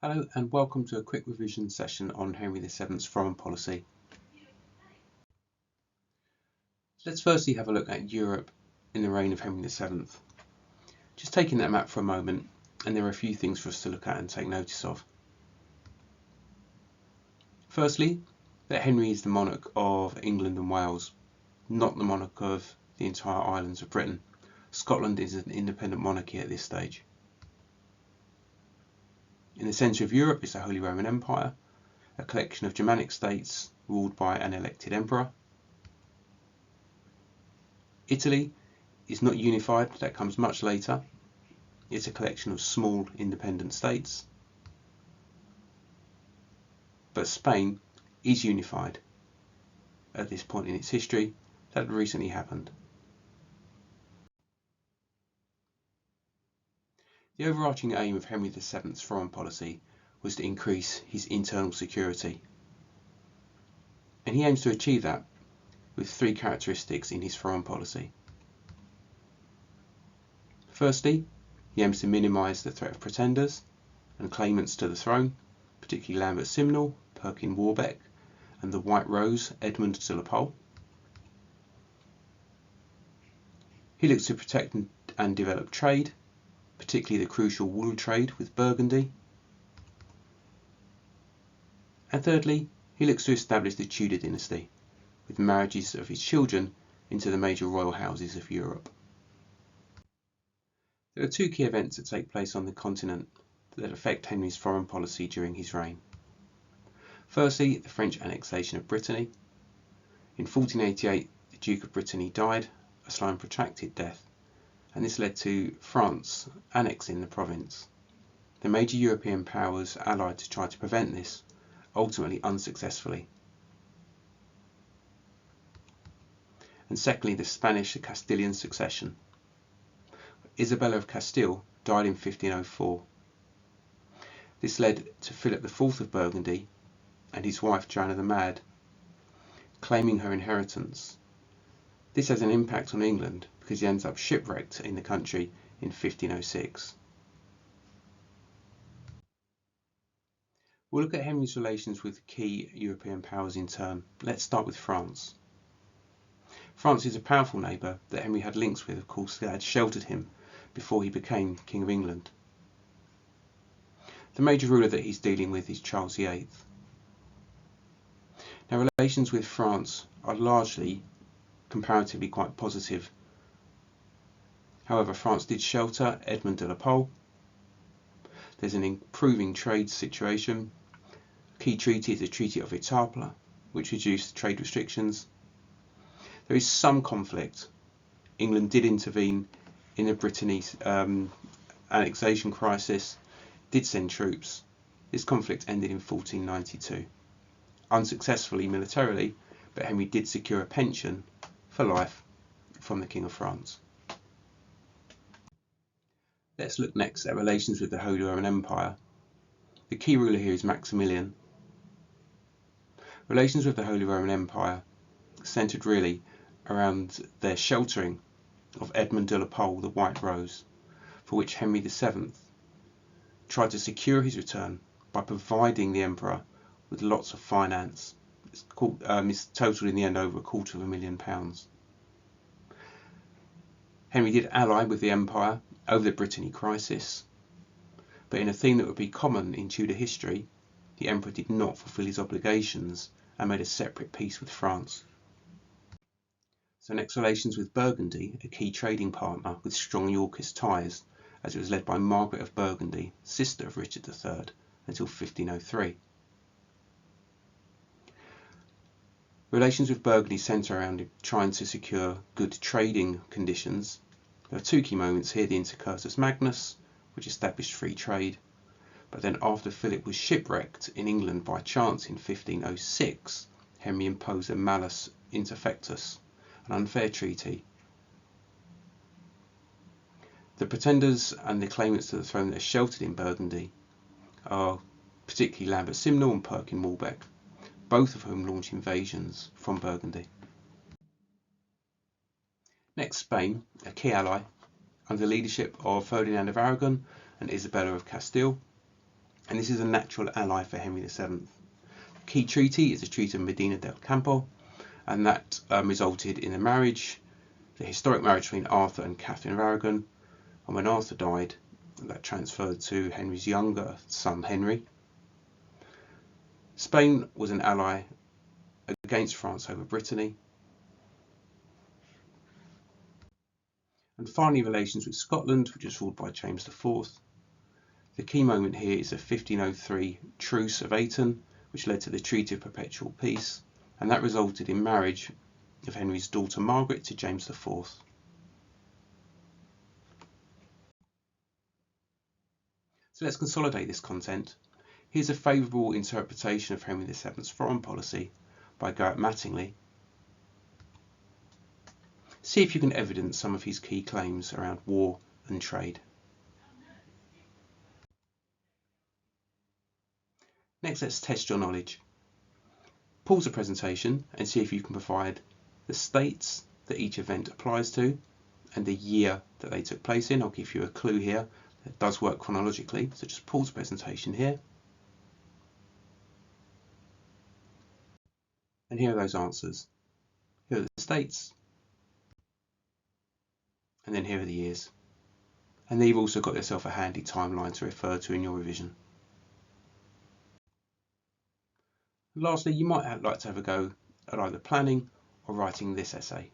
Hello and welcome to a quick revision session on Henry VII's foreign policy. Let's firstly have a look at Europe in the reign of Henry VII. Just taking that map for a moment, and there are a few things for us to look at and take notice of. Firstly, that Henry is the monarch of England and Wales, not the monarch of the entire islands of Britain. Scotland is an independent monarchy at this stage. In the centre of Europe is the Holy Roman Empire, a collection of Germanic states ruled by an elected emperor. Italy is not unified, that comes much later. It's a collection of small independent states. But Spain is unified at this point in its history. That recently happened. The overarching aim of Henry VII's foreign policy was to increase his internal security. And he aims to achieve that with three characteristics in his foreign policy. Firstly, he aims to minimise the threat of pretenders and claimants to the throne, particularly Lambert Simnel, Perkin Warbeck, and the White Rose, Edmund de la Pole. He looks to protect and develop trade, particularly the crucial wool trade with Burgundy. And thirdly, he looks to establish the Tudor dynasty, with marriages of his children into the major royal houses of Europe. There are two key events that take place on the continent that affect Henry's foreign policy during his reign. Firstly, the French annexation of Brittany. In 1488, the Duke of Brittany died, a slow and protracted death, and this led to France annexing the province. The major European powers allied to try to prevent this, ultimately unsuccessfully. And secondly, the Spanish Castilian succession. Isabella of Castile died in 1504. This led to Philip IV of Burgundy and his wife Joanna the Mad claiming her inheritance. This has an impact on England because he ends up shipwrecked in the country in 1506. We'll look at Henry's relations with key European powers in turn. Let's start with France. France is a powerful neighbour that Henry had links with, of course, that had sheltered him before he became King of England. The major ruler that he's dealing with is Charles VIII. Now, relations with France are largely comparatively quite positive. However, France did shelter Edmund de la Pole. There's an improving trade situation. A key treaty is the Treaty of Etaples, which reduced trade restrictions. There is some conflict. England did intervene in the Brittany annexation crisis, did send troops. This conflict ended in 1492. Unsuccessfully militarily, but Henry did secure a pension for life from the King of France. Let's look next at relations with the Holy Roman Empire. The key ruler here is Maximilian. Relations with the Holy Roman Empire centred really around their sheltering of Edmund de la Pole, the White Rose, for which Henry VII tried to secure his return by providing the emperor with lots of finance. It's totaled in the end over £250,000. Henry did ally with the empire over the Brittany crisis, but in a theme that would be common in Tudor history, the emperor did not fulfil his obligations and made a separate peace with France. So next, relations with Burgundy, a key trading partner with strong Yorkist ties, as it was led by Margaret of Burgundy, sister of Richard III, until 1503. Relations with Burgundy centre around trying to secure good trading conditions. There are two key moments here: the Intercursus Magnus, which established free trade, but then after Philip was shipwrecked in England by chance in 1506, Henry imposed a malus interfectus, an unfair treaty. The pretenders and the claimants to the throne that are sheltered in Burgundy are particularly Lambert Simnel and Perkin Warbeck, both of whom launch invasions from Burgundy. Next, Spain, a key ally, under the leadership of Ferdinand of Aragon and Isabella of Castile. and this is a natural ally for Henry VII. The key treaty is the Treaty of Medina del Campo, and that resulted in the historic marriage between Arthur and Catherine of Aragon, and when Arthur died, that transferred to Henry's younger son Henry. Spain was an ally against France over Brittany. And finally, relations with Scotland, which was ruled by James IV. The key moment here is the 1503 Truce of Ayton, which led to the Treaty of Perpetual Peace, and that resulted in marriage of Henry's daughter Margaret to James IV. So let's consolidate this content. Here's a favourable interpretation of Henry VII's foreign policy by Garrett Mattingly. See if you can evidence some of his key claims around war and trade. Next, let's test your knowledge. Pause the presentation and see if you can provide the states that each event applies to and the year that they took place in. I'll give you a clue here. It does work chronologically, so just pause the presentation here. And here are those answers. Here are the states, and then here are the years. And then you've also got yourself a handy timeline to refer to in your revision. Lastly, you might like to have a go at either planning or writing this essay.